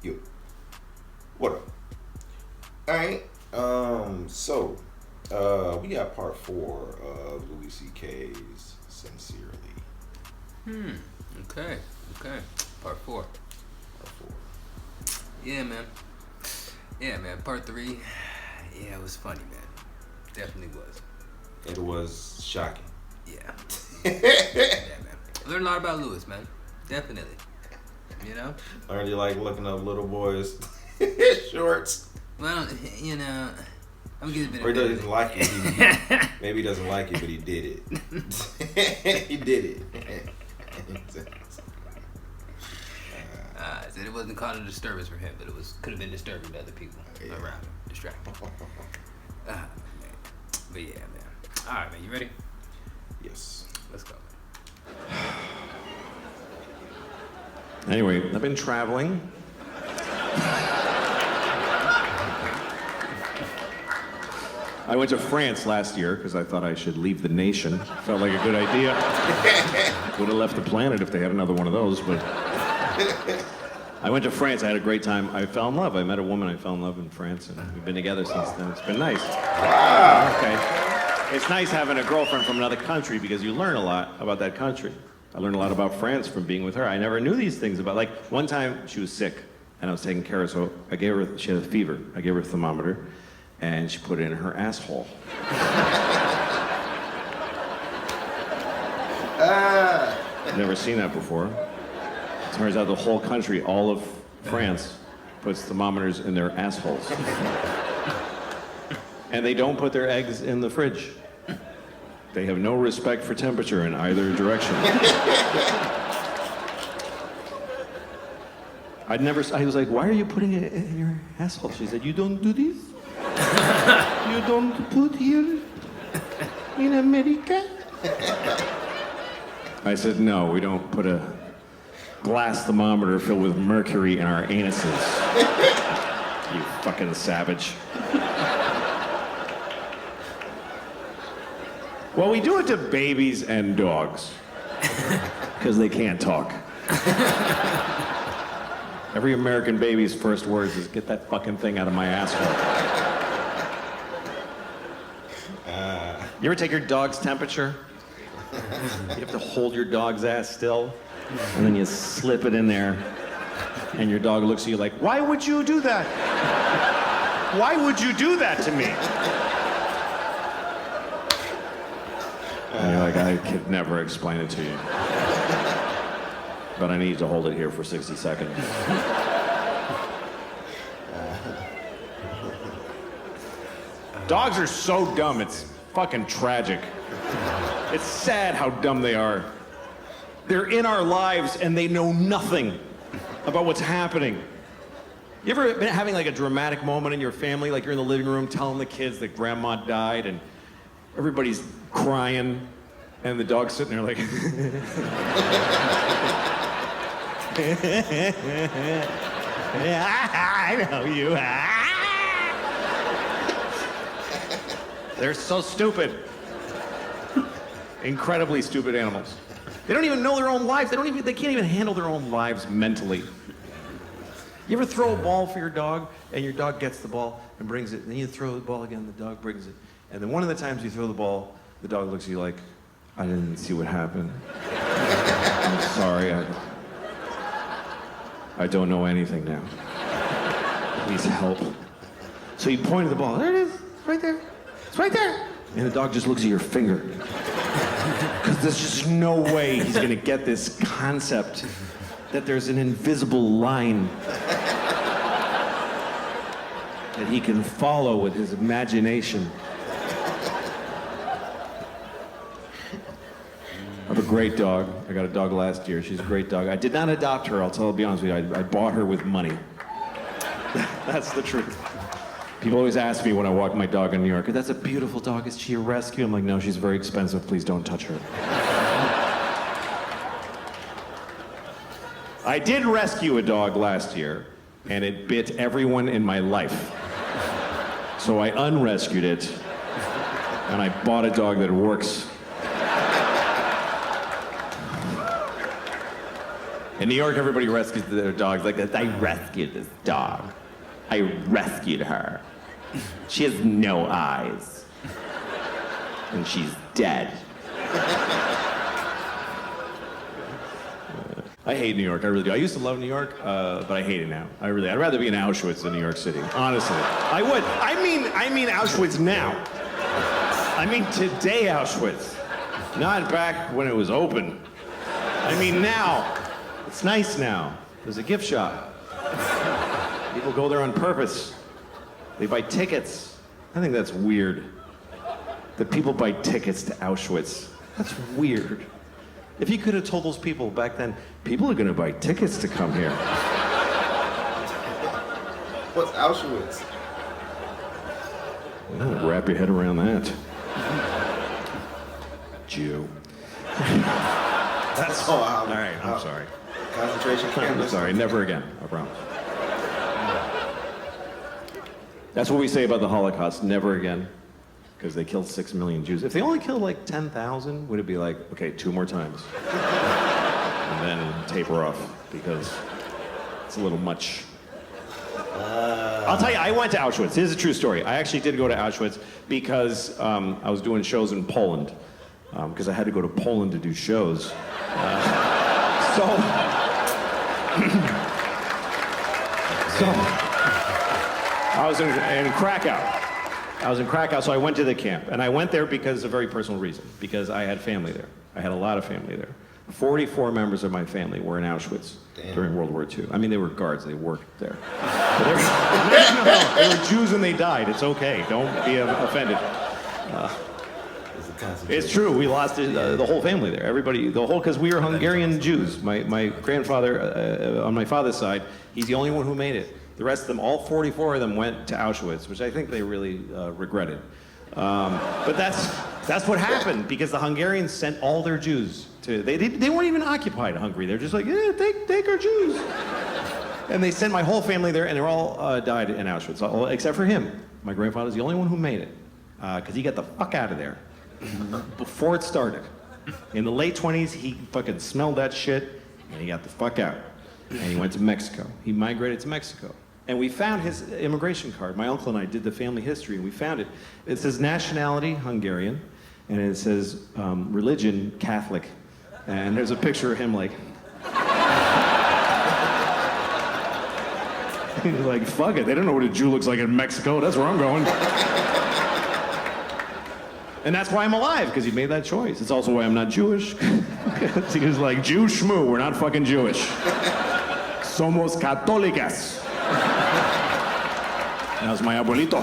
You. What up? All right. So, we got part 4 of Louis C.K.'s Sincerely. Okay. Part 4. Part 4. Yeah, man. Part 3. Yeah, it was funny, man. Definitely was. It was shocking. Yeah. Yeah, man. I learned a lot about Louis, man. Definitely. You know? Learned you like looking up little boys' shorts. Well, you know, I'm getting a bit Or he of doesn't like it. Maybe he doesn't like it, but he did it. He did it. I said it wasn't called a disturbance for him, but it could have been disturbing to other people around him, distracting. Man. But yeah, man. All right, man, you ready? Yes. Let's go, man. Anyway, I've been traveling. I went to France last year because I thought I should leave the nation. Felt like a good idea. Would have left the planet if they had another one of those, but I went to France. I had a great time. I fell in love. I met a woman. I fell in love in France, and we've been together since then. It's been nice. Wow. Okay. It's nice having a girlfriend from another country because you learn a lot about that country. I learned a lot about France from being with her. I never knew these things about, like, one time she was sick and I was taking care of her, so she had a fever. I gave her a thermometer and she put it in her asshole. Never seen that before. Turns out the whole country, all of France, puts thermometers in their assholes. And they don't put their eggs in the fridge. They have no respect for temperature in either direction. I was like, why are you putting it in your asshole? She said, you don't do this? You don't put here in America? I said, no, we don't put a glass thermometer filled with mercury in our anuses. You fucking savage. Well, we do it to babies and dogs. Because they can't talk. Every American baby's first words is, get that fucking thing out of my asshole. You ever take your dog's temperature? You have to hold your dog's ass still, and then you slip it in there, and your dog looks at you like, why would you do that? Why would you do that to me? And you're like, I could never explain it to you. But I need to hold it here for 60 seconds. Dogs are so dumb, it's fucking tragic. It's sad how dumb they are. They're in our lives and they know nothing about what's happening. You ever been having like a dramatic moment in your family, like you're in the living room telling the kids that grandma died and everybody's crying and the dog's sitting there like... I know you. They're so stupid. Incredibly stupid animals. They don't even know their own lives. They can't even handle their own lives mentally. You ever throw a ball for your dog and your dog gets the ball and brings it, and then you throw the ball again, the dog brings it, and then one of the times you throw the ball, the dog looks at you like, I didn't see what happened. I'm sorry, I don't know anything now. Please help. So you point at the ball, there it is, it's right there. It's right there. And the dog just looks at your finger. Because there's just no way he's gonna get this concept that there's an invisible line that he can follow with his imagination. I have a great dog. I got a dog last year. She's a great dog. I did not adopt her, I'll be honest with you. I bought her with money. That's the truth. People always ask me when I walk my dog in New York, that's a beautiful dog, is she a rescue? I'm like, no, she's very expensive, please don't touch her. I did rescue a dog last year, and it bit everyone in my life. So I unrescued it, and I bought a dog that works. In New York, everybody rescues their dogs like this. I rescued this dog. I rescued her. She has no eyes. And she's dead. I hate New York, I really do. I used to love New York, but I hate it now. I'd rather be in Auschwitz than New York City, honestly. I would. I mean Auschwitz now. I mean today Auschwitz. Not back when it was open. I mean now. It's nice now. There's a gift shop. People go there on purpose. They buy tickets. I think that's weird. That people buy tickets to Auschwitz. That's weird. If you could have told those people back then, people are gonna buy tickets to come here. What's Auschwitz? Well, wrap your head around that. Jew. That's all right, I'm sorry. Concentration camp. I'm sorry, never again, I promise. That's what we say about the Holocaust, never again. Because they killed 6 million Jews. If they only killed like 10,000, would it be like, okay, 2 more times? And then taper off, because it's a little much. I'll tell you, I went to Auschwitz. Here's a true story. I actually did go to Auschwitz because I was doing shows in Poland. Because I had to go to Poland to do shows. So I was in Krakow. I was in Krakow, so I went to the camp. And I went there because of a very personal reason, because I had family there. I had a lot of family there. 44 members of my family were in Auschwitz during World War II. I mean, they were guards, they worked there. But they were Jews and they died. It's okay, don't be offended. It's true, we lost the whole family there. Everybody, because we were Hungarian Jews. My grandfather, on my father's side, he's the only one who made it. The rest of them, all 44 of them, went to Auschwitz, which I think they really regretted. But that's what happened, because the Hungarians sent all their Jews to. They weren't even occupied Hungary. They're just like, yeah, take our Jews. And they sent my whole family there, and they all died in Auschwitz, except for him. My grandfather's the only one who made it, because he got the fuck out of there before it started. In the late 20s, he fucking smelled that shit, and he got the fuck out. And he went to Mexico. He migrated to Mexico. And we found his immigration card. My uncle and I did the family history, and we found it. It says nationality, Hungarian, and it says religion, Catholic. And there's a picture of him like... He's like, fuck it, they don't know what a Jew looks like in Mexico, that's where I'm going. And that's why I'm alive, because he made that choice. It's also why I'm not Jewish. He was like, Jew schmoo, we're not fucking Jewish. Somos católicas. That was my abuelito.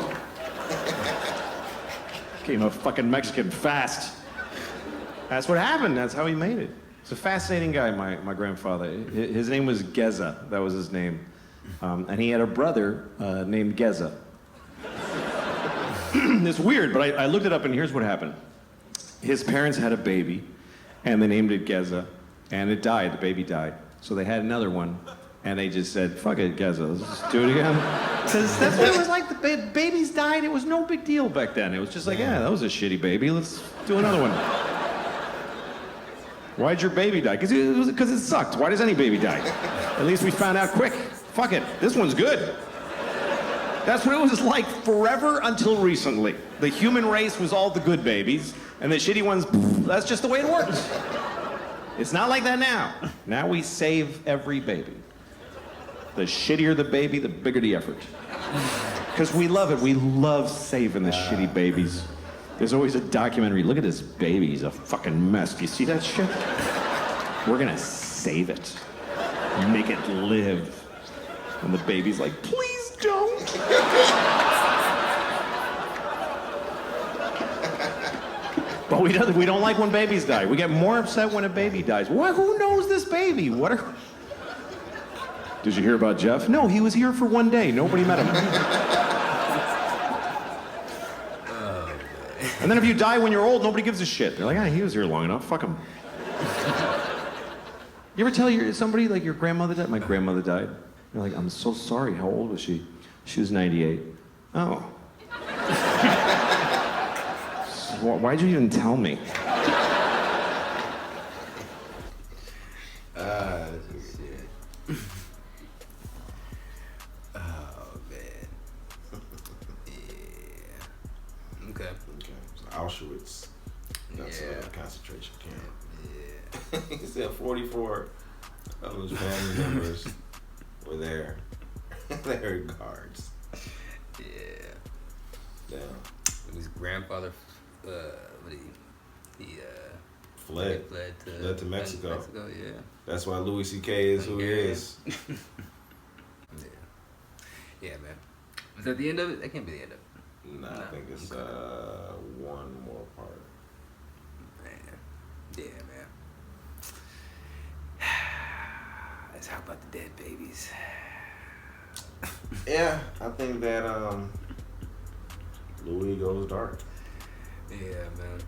Became a fucking Mexican fast. That's what happened, that's how he made it. He's a fascinating guy, my grandfather. His name was Geza, that was his name. And he had a brother named Geza. It's weird, but I looked it up and here's what happened. His parents had a baby and they named it Geza and it died, the baby died. So they had another one and they just said, fuck it, Geza, let's just do it again. Because that's what it was like, the babies died, it was no big deal back then. It was just like, yeah, that was a shitty baby, let's do another one. Why'd your baby die? Because it sucked. Why does any baby die? At least we found out quick. Fuck it, this one's good. That's what it was like forever until recently. The human race was all the good babies, and the shitty ones, that's just the way it works. It's not like that now. Now we save every baby. The shittier the baby, the bigger the effort. Because we love it. We love saving the shitty babies. There's always a documentary. Look at this baby. He's a fucking mess. Do you see that shit? We're gonna save it. Make it live. And the baby's like, please don't. But we don't like when babies die. We get more upset when a baby dies. Who knows this baby? Did you hear about Jeff? No, he was here for one day. Nobody met him. And then if you die when you're old, nobody gives a shit. They're like, he was here long enough. Fuck him. You ever tell somebody, like, your grandmother died? My grandmother died. You're like, I'm so sorry. How old was she? She was 98. Oh. Why'd you even tell me? Auschwitz. That's a concentration camp. Yeah. He said 44 of his family members were there. They were guards. Yeah. Damn. His grandfather, he Fled to Mexico. Yeah. That's why Louis C.K. is who he is. Yeah, man. Is that the end of it? That can't be the end of it. Nah, I think it's one more part. Man. Yeah, man. Let's talk about the dead babies. Yeah, I think that Louis goes dark. Yeah, man.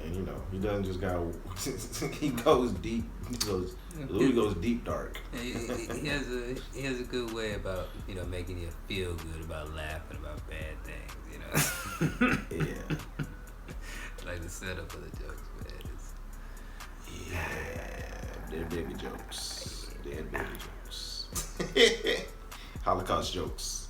And you know, he doesn't just go. He goes deep. Louis goes deep dark. He has a good way about making you feel good about laughing about bad things. Yeah. Like the setup of the jokes, man. Dead baby jokes. Dead baby jokes. Holocaust jokes.